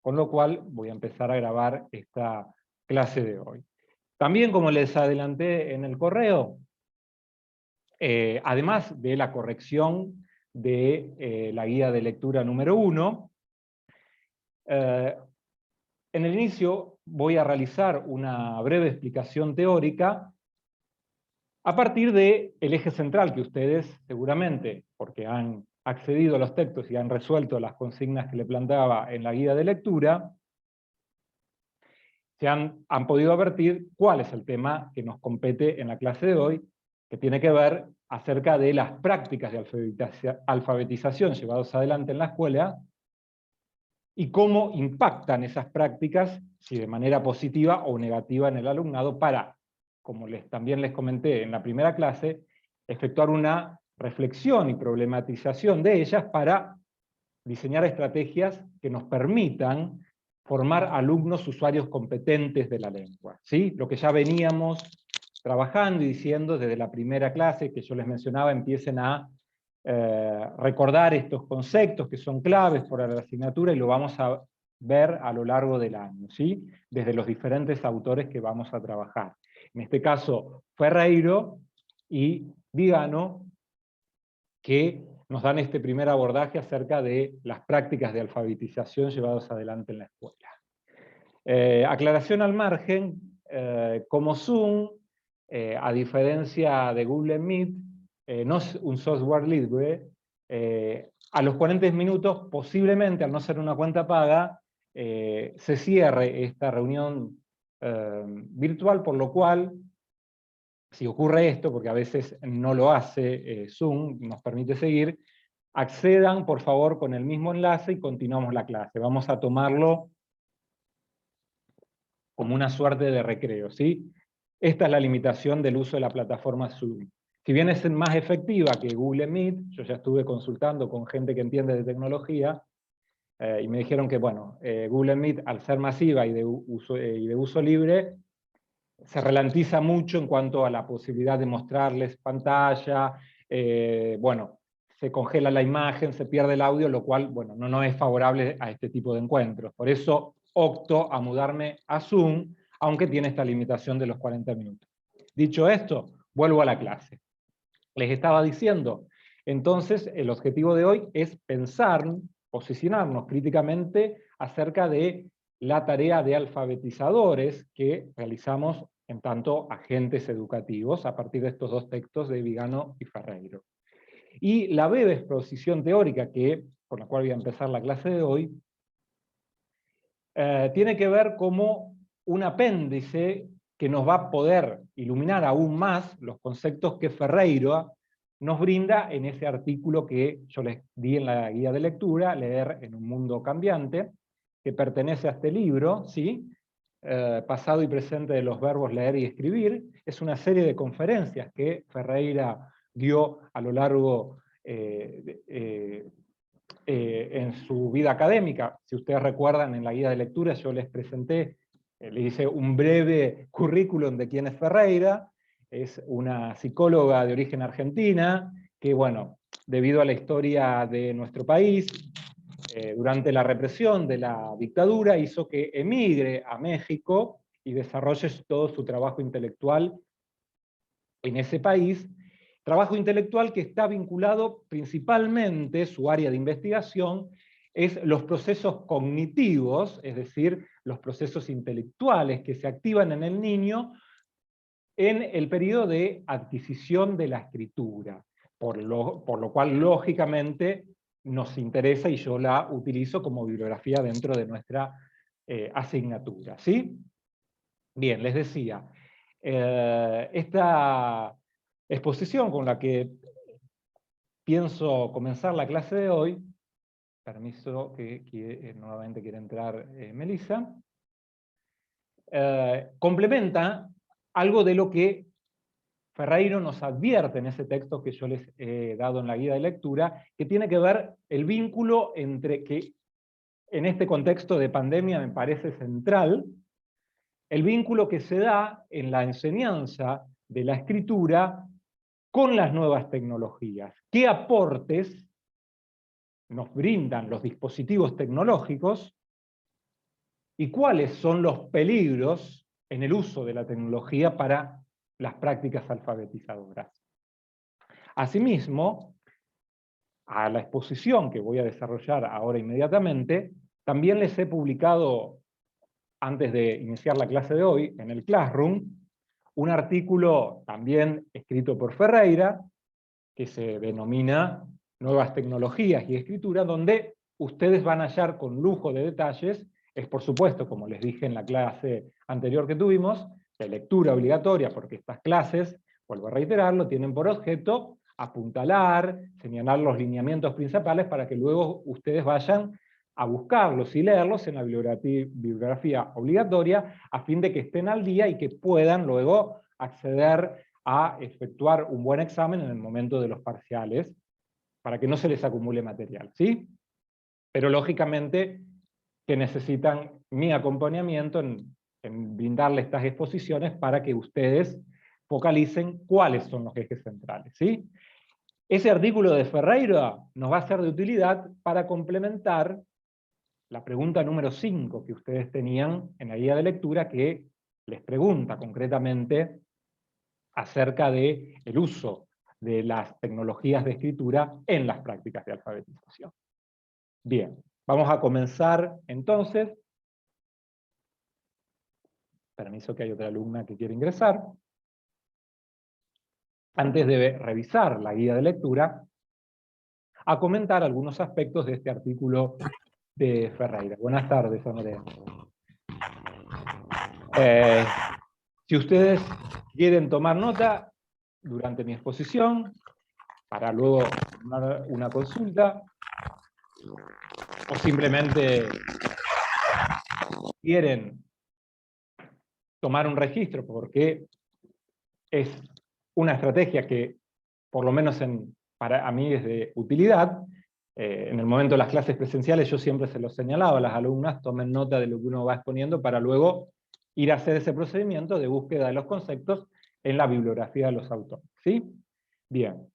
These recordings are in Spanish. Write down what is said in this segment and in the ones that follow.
con lo cual voy a empezar a grabar esta clase de hoy. También, como les adelanté en el correo, además de la corrección de la guía de lectura número 1, en el inicio voy a realizar una breve explicación teórica a partir del eje central que ustedes seguramente, porque han accedido a los textos y han resuelto las consignas que le planteaba en la guía de lectura, se han podido advertir cuál es el tema que nos compete en la clase de hoy, que tiene que ver acerca de las prácticas de alfabetización llevadas adelante en la escuela, y cómo impactan esas prácticas, si de manera positiva o negativa en el alumnado, para, como también les comenté en la primera clase, efectuar una reflexión y problematización de ellas para diseñar estrategias que nos permitan formar alumnos usuarios competentes de la lengua. ¿Sí? Lo que ya veníamos trabajando y diciendo desde la primera clase que yo les mencionaba, empiecen a recordar estos conceptos que son claves para la asignatura, y lo vamos a ver a lo largo del año, ¿sí? Desde los diferentes autores que vamos a trabajar. En este caso, Ferreiro y Vigano, que nos dan este primer abordaje acerca de las prácticas de alfabetización llevadas adelante en la escuela. Aclaración al margen, como Zoom, a diferencia de Google Meet, no es un software libre, a los 40 minutos, posiblemente, al no ser una cuenta paga, se cierre esta reunión virtual, por lo cual, si ocurre esto, porque a veces no lo hace Zoom, nos permite seguir, accedan por favor con el mismo enlace y continuamos la clase. Vamos a tomarlo como una suerte de recreo, ¿sí? Esta es la limitación del uso de la plataforma Zoom. Si bien es más efectiva que Google Meet, yo ya estuve consultando con gente que entiende de tecnología, y me dijeron que, bueno, Google Meet, al ser masiva y de uso libre, se ralentiza mucho en cuanto a la posibilidad de mostrarles pantalla, bueno, se congela la imagen, se pierde el audio, lo cual, bueno, no es favorable a este tipo de encuentros. Por eso opto a mudarme a Zoom, aunque tiene esta limitación de los 40 minutos. Dicho esto, vuelvo a la clase. Les estaba diciendo, entonces, el objetivo de hoy es pensar, posicionarnos críticamente acerca de la tarea de alfabetizadores que realizamos en tanto agentes educativos a partir de estos dos textos de Vigano y Ferreiro. Y la breve exposición teórica por la cual voy a empezar la clase de hoy, tiene que ver como un apéndice que nos va a poder iluminar aún más los conceptos que Ferreiro nos brinda en ese artículo que yo les di en la guía de lectura, Leer en un mundo cambiante, que pertenece a este libro, ¿sí? Pasado y presente de los verbos leer y escribir. Es una serie de conferencias que Ferreira dio a lo largo en su vida académica. Si ustedes recuerdan, en la guía de lectura yo les presenté, les hice un breve currículum de quién es Ferreira. Es una psicóloga de origen argentina, que bueno, debido a la historia de nuestro país, durante la represión de la dictadura, hizo que emigre a México y desarrolle todo su trabajo intelectual en ese país, trabajo intelectual que está vinculado principalmente, su área de investigación, es los procesos cognitivos, es decir, los procesos intelectuales que se activan en el niño en el periodo de adquisición de la escritura, por lo cual lógicamente nos interesa y yo la utilizo como bibliografía dentro de nuestra asignatura, ¿sí? Bien, les decía, esta exposición con la que pienso comenzar la clase de hoy, permiso que nuevamente quiere entrar Melissa, complementa algo de lo que Ferreiro nos advierte en ese texto que yo les he dado en la guía de lectura, que tiene que ver el vínculo entre, que en este contexto de pandemia me parece central, el vínculo que se da en la enseñanza de la escritura con las nuevas tecnologías. ¿Qué aportes nos brindan los dispositivos tecnológicos y cuáles son los peligros en el uso de la tecnología para las prácticas alfabetizadoras. Asimismo, a la exposición que voy a desarrollar ahora inmediatamente, también les he publicado, antes de iniciar la clase de hoy, en el Classroom, un artículo también escrito por Ferreira, que se denomina Nuevas tecnologías y escritura, donde ustedes van a hallar con lujo de detalles, es por supuesto, como les dije en la clase anterior que tuvimos, de lectura obligatoria, porque estas clases, vuelvo a reiterarlo, tienen por objeto apuntalar, señalar los lineamientos principales para que luego ustedes vayan a buscarlos y leerlos en la bibliografía obligatoria, a fin de que estén al día y que puedan luego acceder a efectuar un buen examen en el momento de los parciales, para que no se les acumule material, ¿sí? Pero lógicamente que necesitan mi acompañamiento en brindarles estas exposiciones para que ustedes focalicen cuáles son los ejes centrales, ¿sí? Ese artículo de Ferreira nos va a ser de utilidad para complementar la pregunta número 5 que ustedes tenían en la guía de lectura, que les pregunta concretamente acerca del uso de las tecnologías de escritura en las prácticas de alfabetización. Bien, vamos a comenzar entonces. Permiso, que hay otra alumna que quiere ingresar. Antes de revisar la guía de lectura, a comentar algunos aspectos de este artículo de Ferreira. Buenas tardes, Andrea. Si ustedes quieren tomar nota durante mi exposición, para luego una consulta, o simplemente quieren tomar un registro, porque es una estrategia que, por lo menos para mí, es de utilidad. En el momento de las clases presenciales yo siempre se lo señalaba a las alumnas: tomen nota de lo que uno va exponiendo para luego ir a hacer ese procedimiento de búsqueda de los conceptos en la bibliografía de los autores, ¿sí? Bien.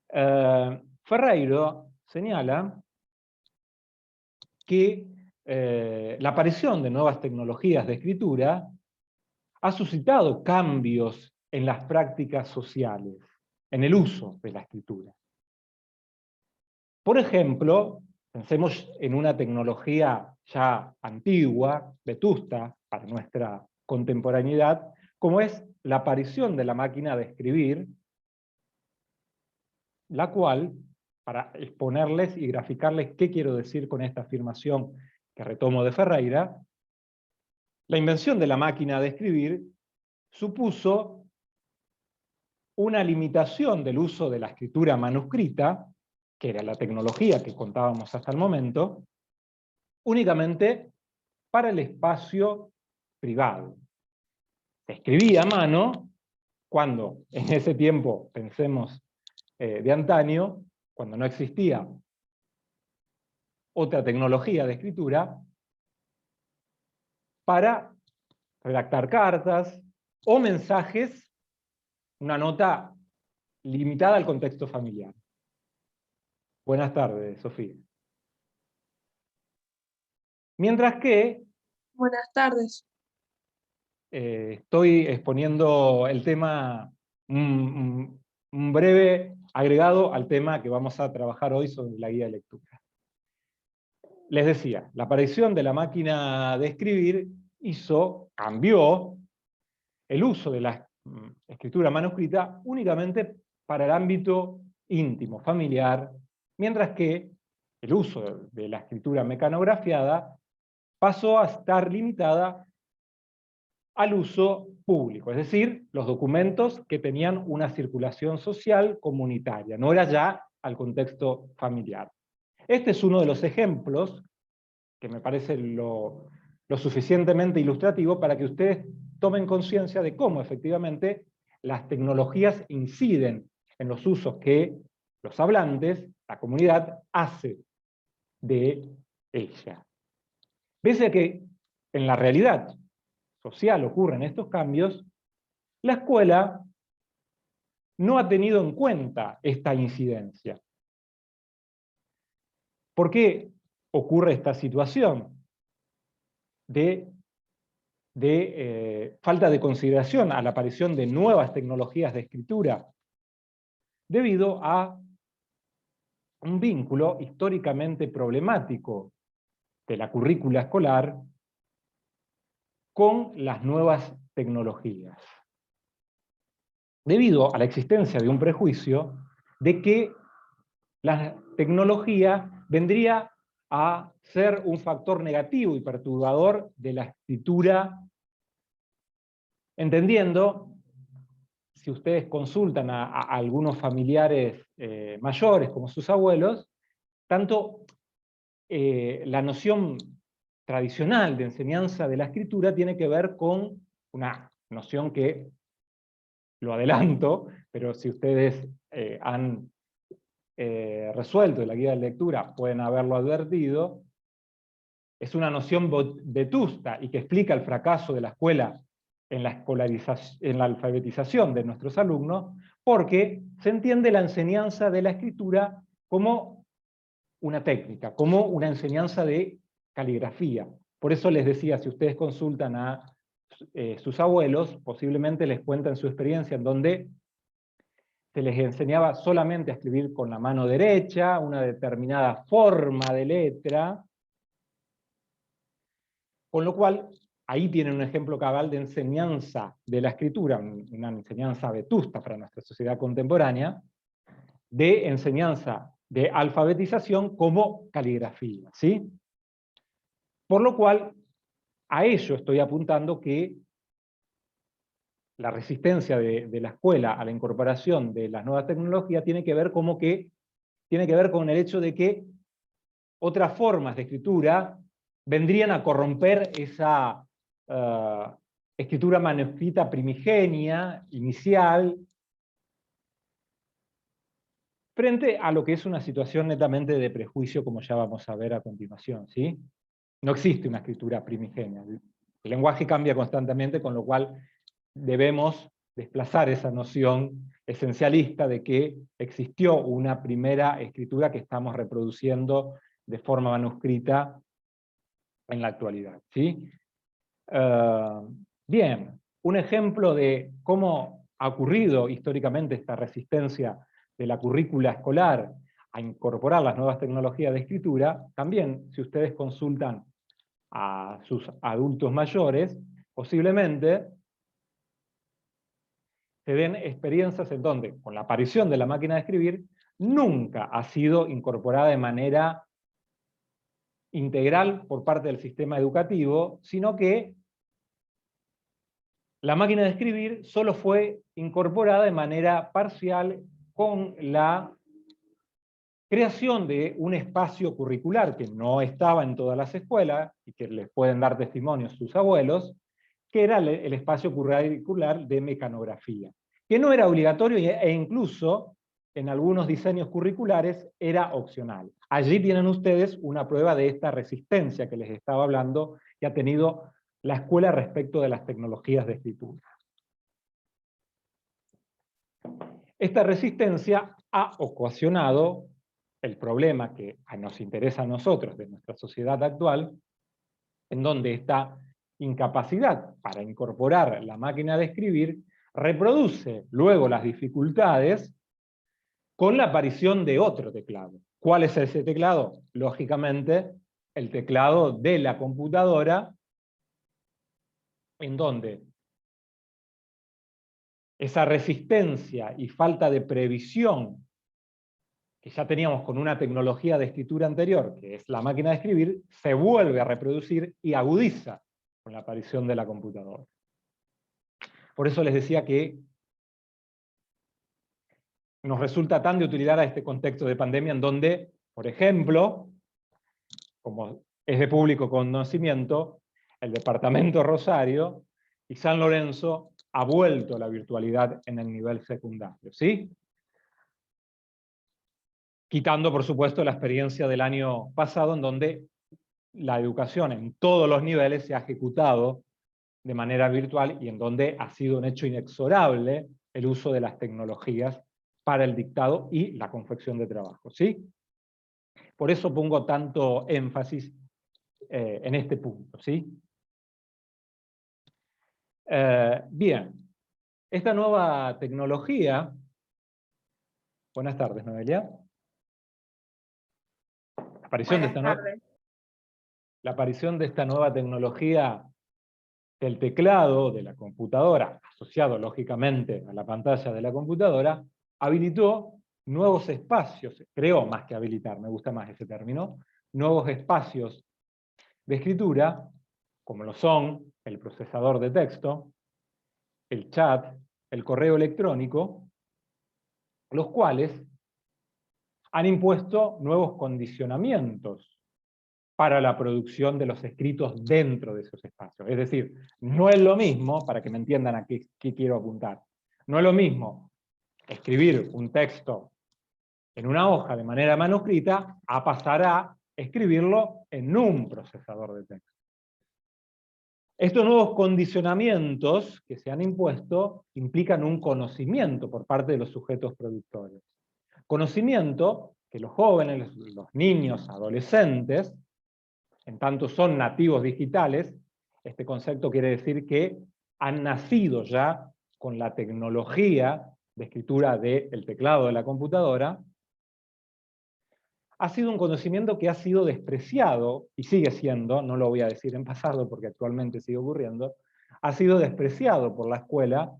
Ferreira señala que la aparición de nuevas tecnologías de escritura ha suscitado cambios en las prácticas sociales, en el uso de la escritura. Por ejemplo, pensemos en una tecnología ya antigua, vetusta para nuestra contemporaneidad, como es la aparición de la máquina de escribir, la cual, para exponerles y graficarles qué quiero decir con esta afirmación que retomo de Ferreira, la invención de la máquina de escribir supuso una limitación del uso de la escritura manuscrita, que era la tecnología que contábamos hasta el momento, únicamente para el espacio privado. Se escribía a mano, cuando en ese tiempo, pensemos de antaño, cuando no existía otra tecnología de escritura, para redactar cartas o mensajes, una nota limitada al contexto familiar. Buenas tardes, Sofía. Mientras que Buenas tardes. estoy exponiendo el tema, un breve agregado al tema que vamos a trabajar hoy sobre la guía de lectura. Les decía, la aparición de la máquina de escribir cambió el uso de la escritura manuscrita únicamente para el ámbito íntimo, familiar, mientras que el uso de la escritura mecanografiada pasó a estar limitada al uso público, es decir, los documentos que tenían una circulación social comunitaria, no era ya al contexto familiar. Este es uno de los ejemplos que me parece lo suficientemente ilustrativo para que ustedes tomen conciencia de cómo efectivamente las tecnologías inciden en los usos que los hablantes, la comunidad, hace de ella. Pese a que en la realidad social ocurren estos cambios, la escuela no ha tenido en cuenta esta incidencia. ¿Por qué ocurre esta situación? falta de consideración a la aparición de nuevas tecnologías de escritura, debido a un vínculo históricamente problemático de la currícula escolar con las nuevas tecnologías, debido a la existencia de un prejuicio de que la tecnología vendría a ser un factor negativo y perturbador de la escritura, entendiendo, si ustedes consultan a algunos familiares mayores como sus abuelos, tanto la noción tradicional de enseñanza de la escritura tiene que ver con una noción que, lo adelanto, pero si ustedes han resuelto la guía de lectura, pueden haberlo advertido, es una noción vetusta y que explica el fracaso de la escuela en la alfabetización de nuestros alumnos, porque se entiende la enseñanza de la escritura como una técnica, como una enseñanza de caligrafía. Por eso les decía, si ustedes consultan a sus abuelos, posiblemente les cuentan su experiencia en donde se les enseñaba solamente a escribir con la mano derecha, una determinada forma de letra, con lo cual ahí tienen un ejemplo cabal de enseñanza de la escritura, una enseñanza vetusta para nuestra sociedad contemporánea, de enseñanza de alfabetización como caligrafía, ¿sí? Por lo cual, a ello estoy apuntando que la resistencia de la escuela a la incorporación de las nuevas tecnologías tiene que ver con el hecho de que otras formas de escritura vendrían a corromper esa escritura manuscrita primigenia, inicial, frente a lo que es una situación netamente de prejuicio, como ya vamos a ver a continuación, ¿sí? No existe una escritura primigenia. El lenguaje cambia constantemente, con lo cual debemos desplazar esa noción esencialista de que existió una primera escritura que estamos reproduciendo de forma manuscrita en la actualidad, ¿sí? Bien, un ejemplo de cómo ha ocurrido históricamente esta resistencia de la currícula escolar a incorporar las nuevas tecnologías de escritura, también si ustedes consultan a sus adultos mayores, posiblemente se den experiencias en donde, con la aparición de la máquina de escribir, nunca ha sido incorporada de manera integral por parte del sistema educativo, sino que la máquina de escribir solo fue incorporada de manera parcial con la creación de un espacio curricular que no estaba en todas las escuelas, y que les pueden dar testimonio sus abuelos, que era el espacio curricular de mecanografía, que no era obligatorio e incluso en algunos diseños curriculares era opcional. Allí tienen ustedes una prueba de esta resistencia que les estaba hablando que ha tenido la escuela respecto de las tecnologías de escritura. Esta resistencia ha ocasionado el problema que nos interesa a nosotros de nuestra sociedad actual, en donde esta incapacidad para incorporar la máquina de escribir reproduce luego las dificultades con la aparición de otro teclado. ¿Cuál es ese teclado? Lógicamente, el teclado de la computadora, en donde esa resistencia y falta de previsión que ya teníamos con una tecnología de escritura anterior, que es la máquina de escribir, se vuelve a reproducir y agudiza con la aparición de la computadora. Por eso les decía que nos resulta tan de utilidad a este contexto de pandemia en donde, por ejemplo, como es de público conocimiento, el departamento Rosario y San Lorenzo ha vuelto a la virtualidad en el nivel secundario, ¿sí? Quitando, por supuesto, la experiencia del año pasado, en donde la educación en todos los niveles se ha ejecutado de manera virtual y en donde ha sido un hecho inexorable el uso de las tecnologías para el dictado y la confección de trabajo, ¿sí? Por eso pongo tanto énfasis en este punto, ¿sí? Bien, esta nueva tecnología... Buenas tardes, Noelia. La aparición de esta nueva tecnología del teclado de la computadora, asociado lógicamente a la pantalla de la computadora, habilitó nuevos espacios, creó más que habilitar, me gusta más ese término, nuevos espacios de escritura, como lo son el procesador de texto, el chat, el correo electrónico, los cuales han impuesto nuevos condicionamientos para la producción de los escritos dentro de esos espacios. Es decir, no es lo mismo, para que me entiendan a qué quiero apuntar, no es lo mismo escribir un texto en una hoja de manera manuscrita a pasar a escribirlo en un procesador de texto. Estos nuevos condicionamientos que se han impuesto implican un conocimiento por parte de los sujetos productores. Conocimiento que los jóvenes, los niños, adolescentes, en tanto son nativos digitales, este concepto quiere decir que han nacido ya con la tecnología de escritura del teclado de la computadora, ha sido un conocimiento que ha sido despreciado, y sigue siendo, no lo voy a decir en pasado porque actualmente sigue ocurriendo, ha sido despreciado por la escuela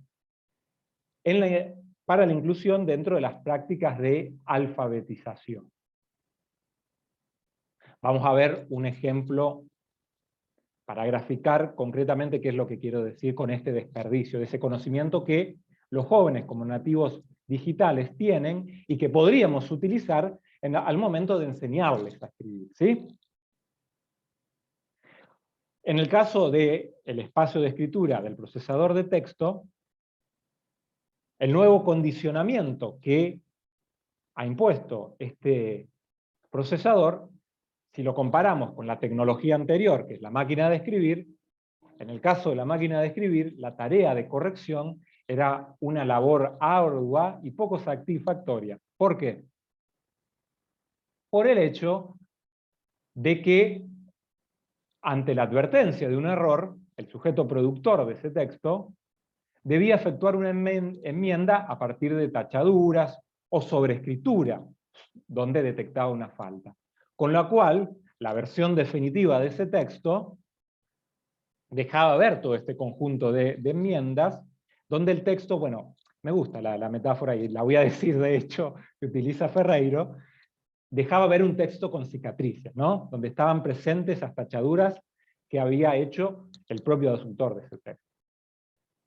para la inclusión dentro de las prácticas de alfabetización. Vamos a ver un ejemplo para graficar concretamente qué es lo que quiero decir con este desperdicio, de ese conocimiento que los jóvenes como nativos digitales tienen y que podríamos utilizar al momento de enseñarles a escribir, ¿sí? En el caso del espacio de escritura del procesador de texto, el nuevo condicionamiento que ha impuesto este procesador, si lo comparamos con la tecnología anterior, que es la máquina de escribir, en el caso de la máquina de escribir, la tarea de corrección era una labor ardua y poco satisfactoria. ¿Por qué? Por el hecho de que, ante la advertencia de un error, el sujeto productor de ese texto debía efectuar una enmienda a partir de tachaduras o sobreescritura, donde detectaba una falta. Con la cual, la versión definitiva de ese texto dejaba ver todo este conjunto de enmiendas, donde el texto, bueno, me gusta la metáfora, y la voy a decir de hecho, que utiliza Ferreiro, dejaba ver un texto con cicatrices, ¿no? Donde estaban presentes esas tachaduras que había hecho el propio autor de ese texto.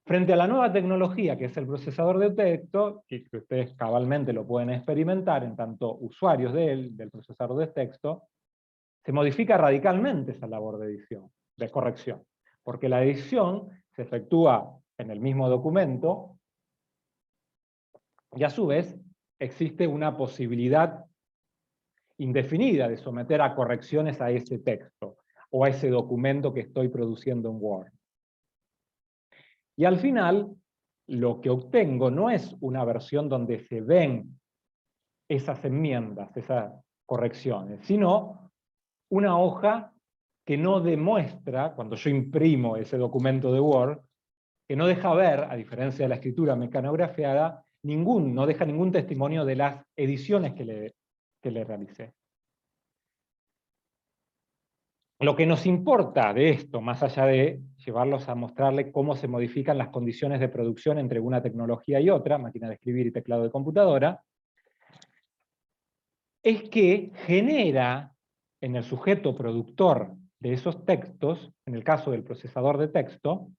Frente a la nueva tecnología, que es el procesador de texto, que ustedes cabalmente lo pueden experimentar en tanto usuarios del procesador de texto, se modifica radicalmente esa labor de edición, de corrección. Porque la edición se efectúa en el mismo documento, y a su vez existe una posibilidad indefinida de someter a correcciones a ese texto, o a ese documento que estoy produciendo en Word. Y al final, lo que obtengo no es una versión donde se ven esas enmiendas, esas correcciones, sino una hoja que no demuestra, cuando yo imprimo ese documento de Word, que no deja ver, a diferencia de la escritura mecanografiada, no deja ningún testimonio de las ediciones que le realicé. Lo que nos importa de esto, más allá de llevarlos a mostrarle cómo se modifican las condiciones de producción entre una tecnología y otra, máquina de escribir y teclado de computadora, es que genera en el sujeto productor de esos textos, en el caso del procesador de texto,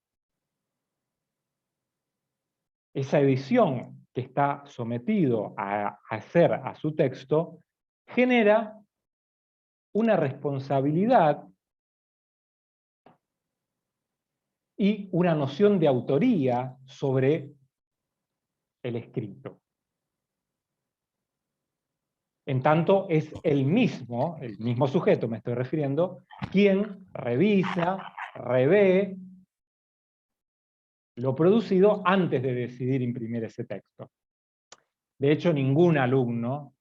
esa edición que está sometido a hacer a su texto, genera una responsabilidad y una noción de autoría sobre el escrito. En tanto, es el mismo sujeto, me estoy refiriendo, quien revisa, revé lo producido antes de decidir imprimir ese texto. De hecho, ningún alumno,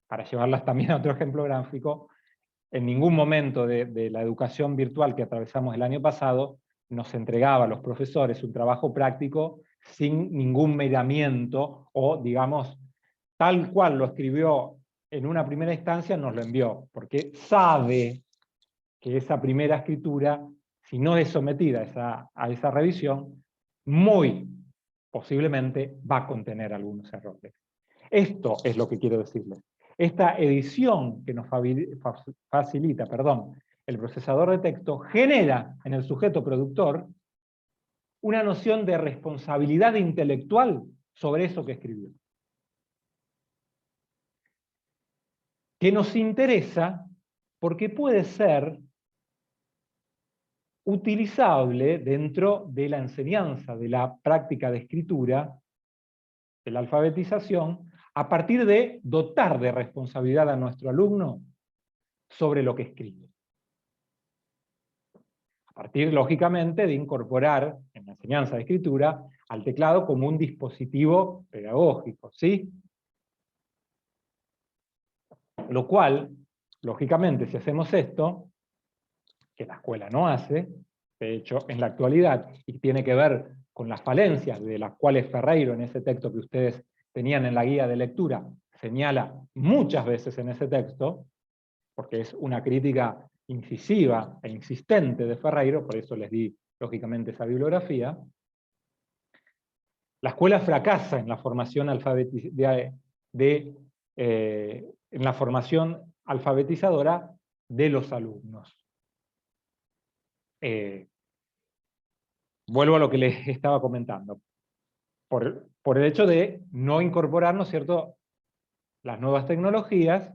para llevarlas también a otro ejemplo gráfico, en ningún momento de la educación virtual que atravesamos el año pasado, nos entregaba a los profesores un trabajo práctico sin ningún miramiento, o digamos, tal cual lo escribió en una primera instancia, nos lo envió, porque sabe que esa primera escritura, si no es sometida a esa revisión, muy posiblemente va a contener algunos errores. Esto es lo que quiero decirles. Esta edición que nos facilita, el procesador de texto genera en el sujeto productor una noción de responsabilidad intelectual sobre eso que escribió. Que nos interesa porque puede ser utilizable dentro de la enseñanza, de la práctica de escritura, de la alfabetización, a partir de dotar de responsabilidad a nuestro alumno sobre lo que escribe. A partir, lógicamente, de incorporar en la enseñanza de escritura al teclado como un dispositivo pedagógico, ¿sí? Lo cual, lógicamente, si hacemos esto, que la escuela no hace, de hecho, en la actualidad, y tiene que ver con las falencias de las cuales Ferreiro, en ese texto que ustedes tenían en la guía de lectura, señala muchas veces en ese texto, porque es una crítica incisiva e insistente de Ferreiro, por eso les di, lógicamente, esa bibliografía. La escuela fracasa en la formación en la formación alfabetizadora de los alumnos. Vuelvo a lo que les estaba comentando. Por el hecho de no incorporar, ¿no es cierto?, las nuevas tecnologías,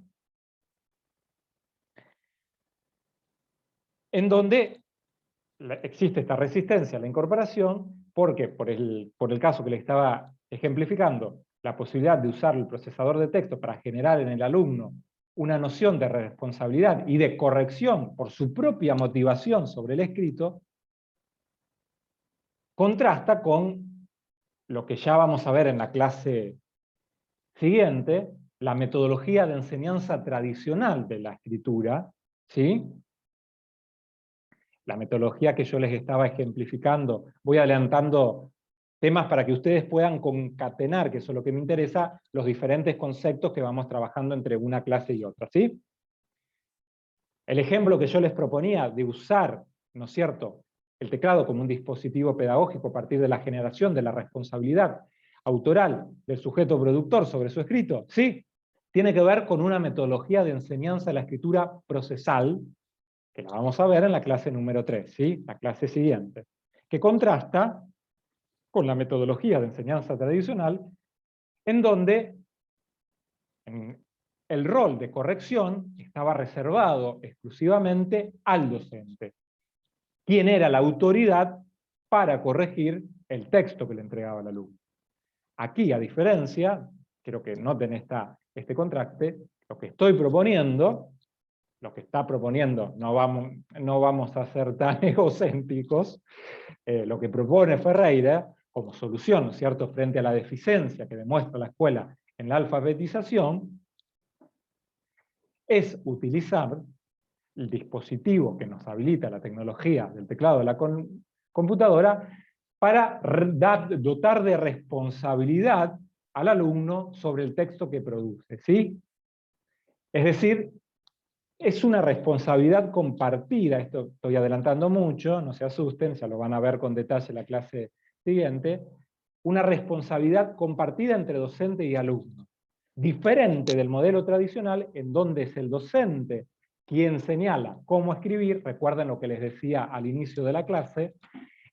en donde existe esta resistencia a la incorporación, porque por el caso que les estaba ejemplificando, la posibilidad de usar el procesador de texto para generar en el alumno una noción de responsabilidad y de corrección por su propia motivación sobre el escrito, contrasta con lo que ya vamos a ver en la clase siguiente, la metodología de enseñanza tradicional de la escritura, ¿sí? La metodología que yo les estaba ejemplificando. Voy adelantando temas para que ustedes puedan concatenar, que eso es lo que me interesa, los diferentes conceptos que vamos trabajando entre una clase y otra, ¿sí? El ejemplo que yo les proponía de usar, ¿no es cierto?, el teclado como un dispositivo pedagógico a partir de la generación de la responsabilidad autoral del sujeto productor sobre su escrito, ¿sí? Tiene que ver con una metodología de enseñanza de la escritura procesal, que la vamos a ver en la clase número 3, ¿sí? La clase siguiente, que contrasta con la metodología de enseñanza tradicional, en donde el rol de corrección estaba reservado exclusivamente al docente, quien era la autoridad para corregir el texto que le entregaba el alumno. Aquí, a diferencia, quiero que noten este contraste, lo que estoy proponiendo, lo que está proponiendo, no vamos a ser tan egocéntricos, lo que propone Ferreira como solución, ¿cierto?, frente a la deficiencia que demuestra la escuela en la alfabetización, es utilizar el dispositivo que nos habilita la tecnología del teclado de la computadora para dotar de responsabilidad al alumno sobre el texto que produce, ¿sí? Es decir, es una responsabilidad compartida, esto estoy adelantando mucho, no se asusten, ya lo van a ver con detalle en la clase siguiente, una responsabilidad compartida entre docente y alumno, diferente del modelo tradicional en donde es el docente quien señala cómo escribir. Recuerden lo que les decía al inicio de la clase,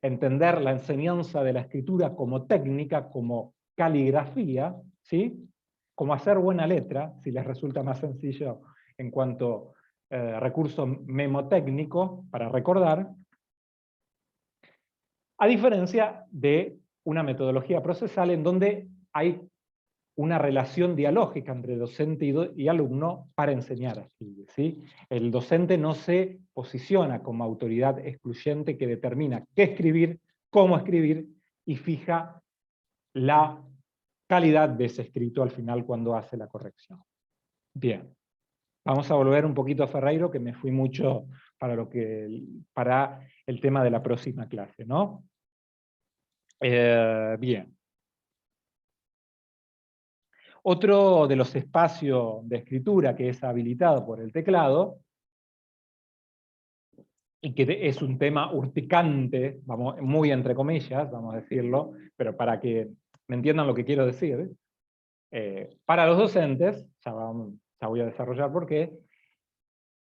entender la enseñanza de la escritura como técnica, como caligrafía, ¿sí?, como hacer buena letra, si les resulta más sencillo en cuanto recurso memotécnico para recordar, a diferencia de una metodología procesal en donde hay una relación dialógica entre docente y alumno para enseñar a escribir, ¿sí? El docente no se posiciona como autoridad excluyente que determina qué escribir, cómo escribir, y fija la calidad de ese escrito al final cuando hace la corrección. Bien. Vamos a volver un poquito a Ferreiro, que me fui mucho para el tema de la próxima clase, ¿no? Bien. Otro de los espacios de escritura que es habilitado por el teclado, y que es un tema urticante, vamos, muy entre comillas, vamos a decirlo, pero para que me entiendan lo que quiero decir, para los docentes, ya voy a desarrollar por qué,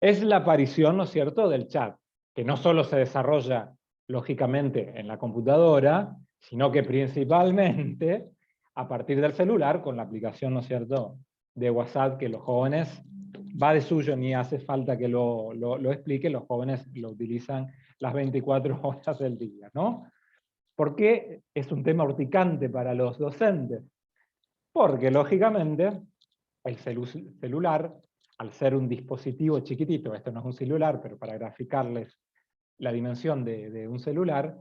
es la aparición, ¿no es cierto?, del chat, que no solo se desarrolla lógicamente en la computadora, sino que principalmente a partir del celular, con la aplicación, ¿no es cierto?, de WhatsApp, que los jóvenes, va de suyo, ni hace falta que lo explique, los jóvenes lo utilizan las 24 horas del día, ¿no? ¿Por qué es un tema urticante para los docentes? Porque, lógicamente, el celular, al ser un dispositivo chiquitito, esto no es un celular, pero para graficarles la dimensión de un celular,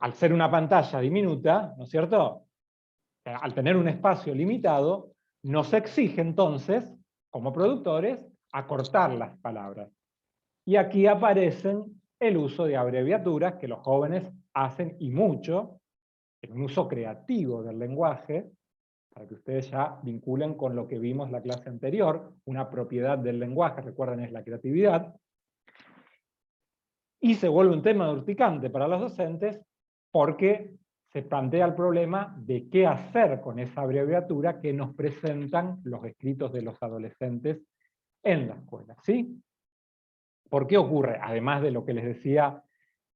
al ser una pantalla diminuta, ¿no es cierto?, al tener un espacio limitado, nos exige entonces, como productores, acortar las palabras. Y aquí aparecen el uso de abreviaturas que los jóvenes hacen, y mucho, en un uso creativo del lenguaje, para que ustedes ya vinculen con lo que vimos la clase anterior, una propiedad del lenguaje, recuerden, es la creatividad, y se vuelve un tema urticante para los docentes porque se plantea el problema de qué hacer con esa abreviatura que nos presentan los escritos de los adolescentes en la escuela, ¿sí? ¿Por qué ocurre? Además de lo que les decía,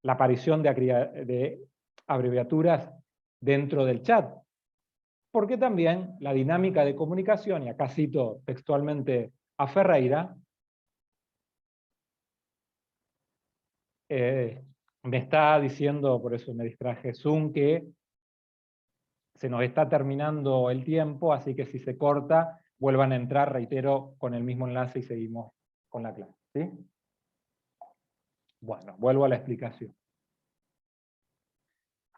la aparición de abreviaturas dentro del chat, porque también la dinámica de comunicación, y acá cito textualmente a Ferreira, me está diciendo, por eso me distraje, Zoom, que se nos está terminando el tiempo, así que si se corta, vuelvan a entrar, reitero, con el mismo enlace y seguimos con la clase, ¿sí? Bueno, vuelvo a la explicación.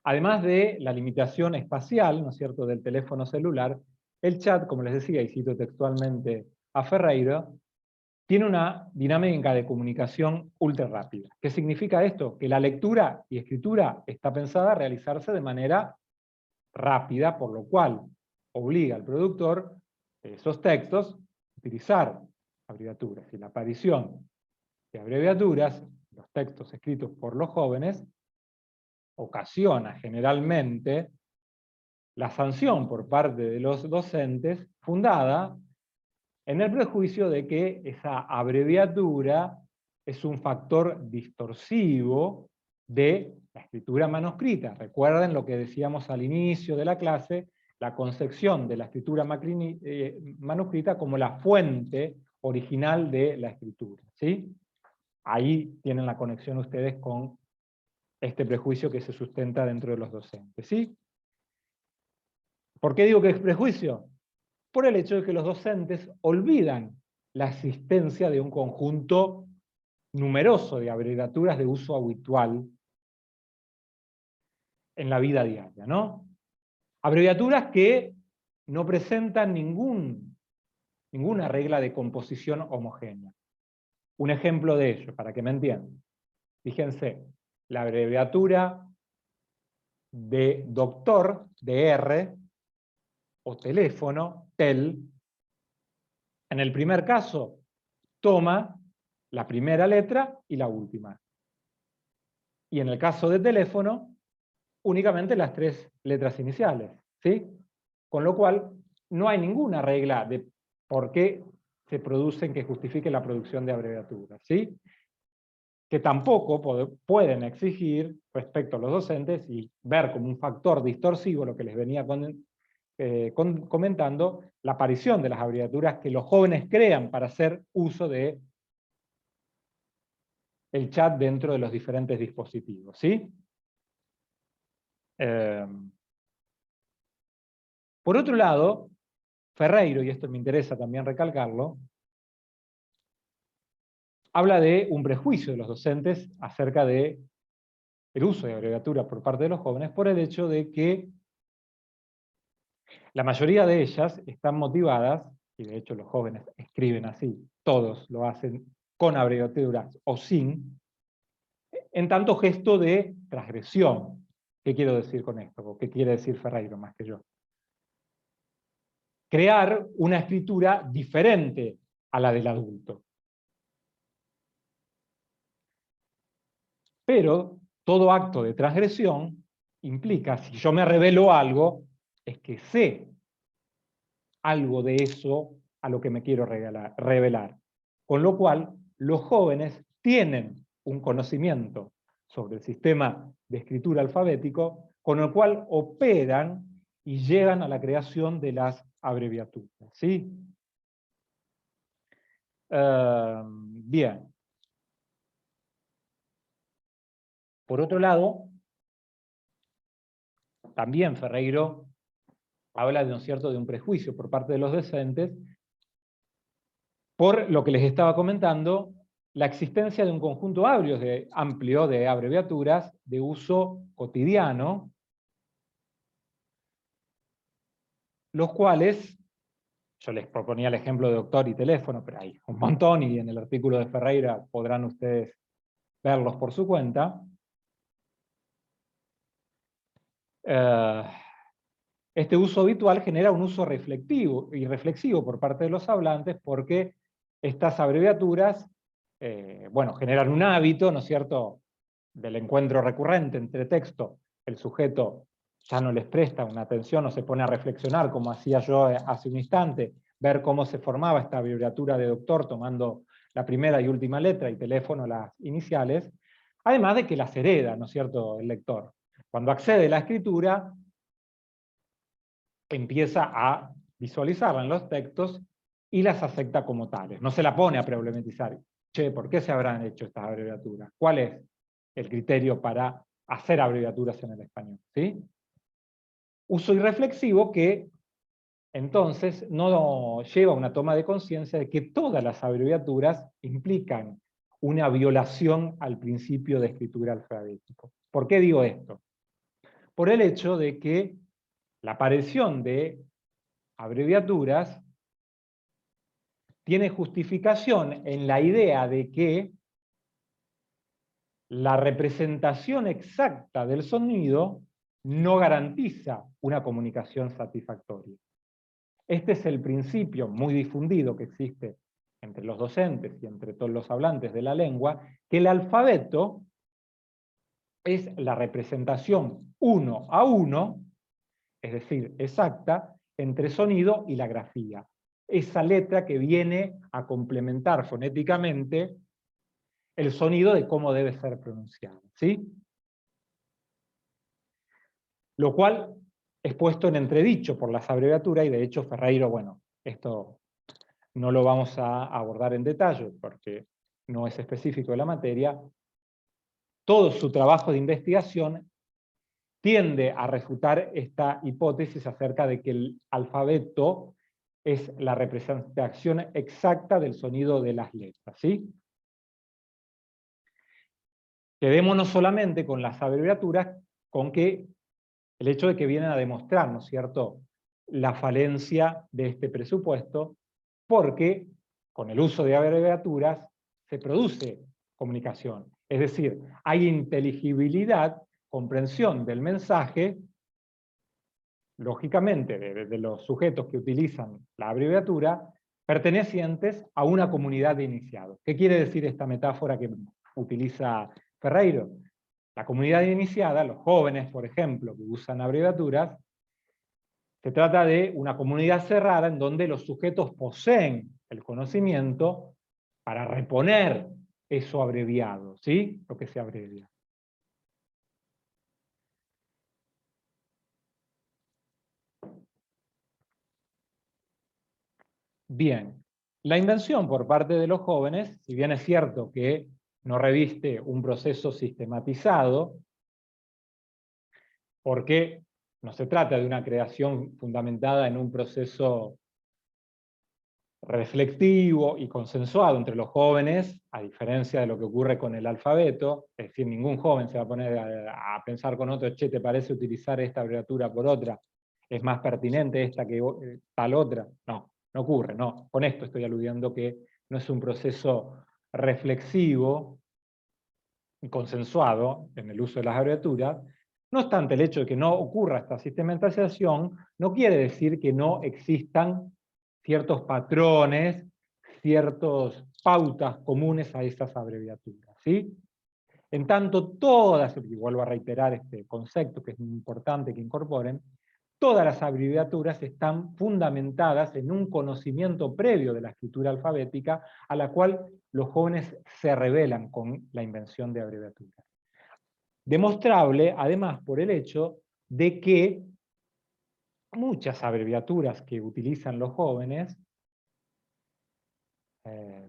Además de la limitación espacial, ¿no es cierto?, del teléfono celular, el chat, como les decía, y cito textualmente a Ferreira, tiene una dinámica de comunicación ultra rápida. ¿Qué significa esto? Que la lectura y escritura está pensada a realizarse de manera rápida, por lo cual obliga al productor de esos textos a utilizar abreviaturas. Y la aparición de abreviaturas, los textos escritos por los jóvenes, ocasiona generalmente la sanción por parte de los docentes, fundada en el prejuicio de que esa abreviatura es un factor distorsivo de la escritura manuscrita. Recuerden lo que decíamos al inicio de la clase, la concepción de la escritura manuscrita como la fuente original de la escritura, ¿sí? Ahí tienen la conexión ustedes con este prejuicio que se sustenta dentro de los docentes, ¿sí? ¿Por qué digo que es prejuicio? Por el hecho de que los docentes olvidan la existencia de un conjunto numeroso de abreviaturas de uso habitual en la vida diaria, ¿no? Abreviaturas que no presentan ninguna regla de composición homogénea. Un ejemplo de ello, para que me entiendan. Fíjense, la abreviatura de doctor, de R, o teléfono, TEL, en el primer caso, toma la primera letra y la última. Y en el caso de teléfono, únicamente las 3 letras iniciales, ¿sí? Con lo cual, no hay ninguna regla de por qué se producen que justifique la producción de abreviaturas, ¿sí? Que tampoco pueden exigir respecto a los docentes y ver como un factor distorsivo, lo que les venía comentando, la aparición de las abreviaturas que los jóvenes crean para hacer uso de el chat dentro de los diferentes dispositivos, ¿sí? Por otro lado, Ferreiro, y esto me interesa también recalcarlo, habla de un prejuicio de los docentes acerca de el uso de abreviaturas por parte de los jóvenes por el hecho de que la mayoría de ellas están motivadas, y de hecho los jóvenes escriben así, todos lo hacen con abreviaturas o sin, en tanto gesto de transgresión. ¿Qué quiero decir con esto? ¿O qué quiere decir Ferreiro más que yo? Crear una escritura diferente a la del adulto. Pero todo acto de transgresión implica, si yo me revelo algo, es que sé algo de eso a lo que me quiero revelar. Con lo cual, los jóvenes tienen un conocimiento sobre el sistema de escritura alfabético, con el cual operan y llegan a la creación de las abreviaturas. ¿Sí? Bien. Por otro lado, también Ferreiro habla de un prejuicio por parte de los docentes, por lo que les estaba comentando, la existencia de un conjunto amplio de abreviaturas de uso cotidiano, los cuales, yo les proponía el ejemplo de doctor y teléfono, pero hay un montón, y en el artículo de Ferreira podrán ustedes verlos por su cuenta. Este uso habitual genera un uso reflexivo y reflexivo por parte de los hablantes, porque estas abreviaturas, bueno, generan un hábito, ¿no es cierto?, del encuentro recurrente entre texto. El sujeto ya no les presta una atención o se pone a reflexionar, como hacía yo hace un instante, ver cómo se formaba esta abreviatura de doctor tomando la primera y última letra y teléfono las iniciales, además de que las hereda, ¿no es cierto?, el lector. Cuando accede a la escritura, empieza a visualizarla en los textos y las acepta como tales. No se la pone a problematizar. Che, ¿por qué se habrán hecho estas abreviaturas? ¿Cuál es el criterio para hacer abreviaturas en el español? ¿Sí? Uso irreflexivo que entonces no lleva a una toma de conciencia de que todas las abreviaturas implican una violación al principio de escritura alfabético. ¿Por qué digo esto? Por el hecho de que la aparición de abreviaturas tiene justificación en la idea de que la representación exacta del sonido no garantiza una comunicación satisfactoria. Este es el principio muy difundido que existe entre los docentes y entre todos los hablantes de la lengua, que el alfabeto es la representación 1 a 1, es decir, exacta, entre sonido y la grafía. Esa letra que viene a complementar fonéticamente el sonido de cómo debe ser pronunciado, ¿sí? Lo cual es puesto en entredicho por las abreviaturas, y de hecho Ferreiro, bueno, esto no lo vamos a abordar en detalle porque no es específico de la materia. Todo su trabajo de investigación tiende a refutar esta hipótesis acerca de que el alfabeto es la representación exacta del sonido de las letras, ¿sí? Quedémonos solamente con las abreviaturas, con que el hecho de que vienen a demostrar, ¿no es cierto?, la falencia de este presupuesto, porque con el uso de abreviaturas se produce comunicación. Es decir, hay inteligibilidad, comprensión del mensaje, lógicamente, de los sujetos que utilizan la abreviatura, pertenecientes a una comunidad de iniciados. ¿Qué quiere decir esta metáfora que utiliza Ferreiro? La comunidad iniciada, los jóvenes, por ejemplo, que usan abreviaturas, se trata de una comunidad cerrada en donde los sujetos poseen el conocimiento para reponer eso abreviado, ¿sí? Lo que se abrevia. Bien, la invención por parte de los jóvenes, si bien es cierto que no reviste un proceso sistematizado, porque no se trata de una creación fundamentada en un proceso reflectivo y consensuado entre los jóvenes, a diferencia de lo que ocurre con el alfabeto, es decir, ningún joven se va a poner a pensar con otro, che, ¿te parece utilizar esta abreviatura por otra? ¿Es más pertinente esta que tal otra? No, no ocurre, no. Con esto estoy aludiendo que no es un proceso reflexivo y consensuado en el uso de las abreviaturas. No obstante, el hecho de que no ocurra esta sistematización no quiere decir que no existan ciertos patrones, ciertas pautas comunes a esas abreviaturas, ¿sí? En tanto, todas, y vuelvo a reiterar este concepto que es muy importante que incorporen, todas las abreviaturas están fundamentadas en un conocimiento previo de la escritura alfabética a la cual los jóvenes se revelan con la invención de abreviaturas. Demostrable, además, por el hecho de que muchas abreviaturas que utilizan los jóvenes,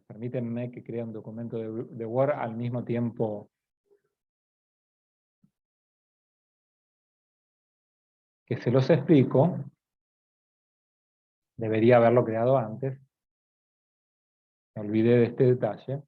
permítanme que cree un documento de Word al mismo tiempo que se los explico, debería haberlo creado antes, me olvidé de este detalle.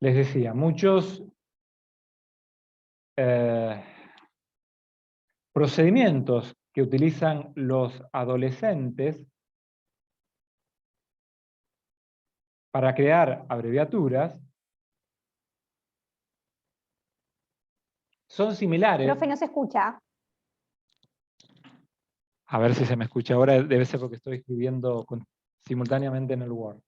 Les decía, muchos procedimientos que utilizan los adolescentes para crear abreviaturas son similares. Profe, no se escucha. A ver si se me escucha ahora, debe ser porque estoy escribiendo simultáneamente en el Word.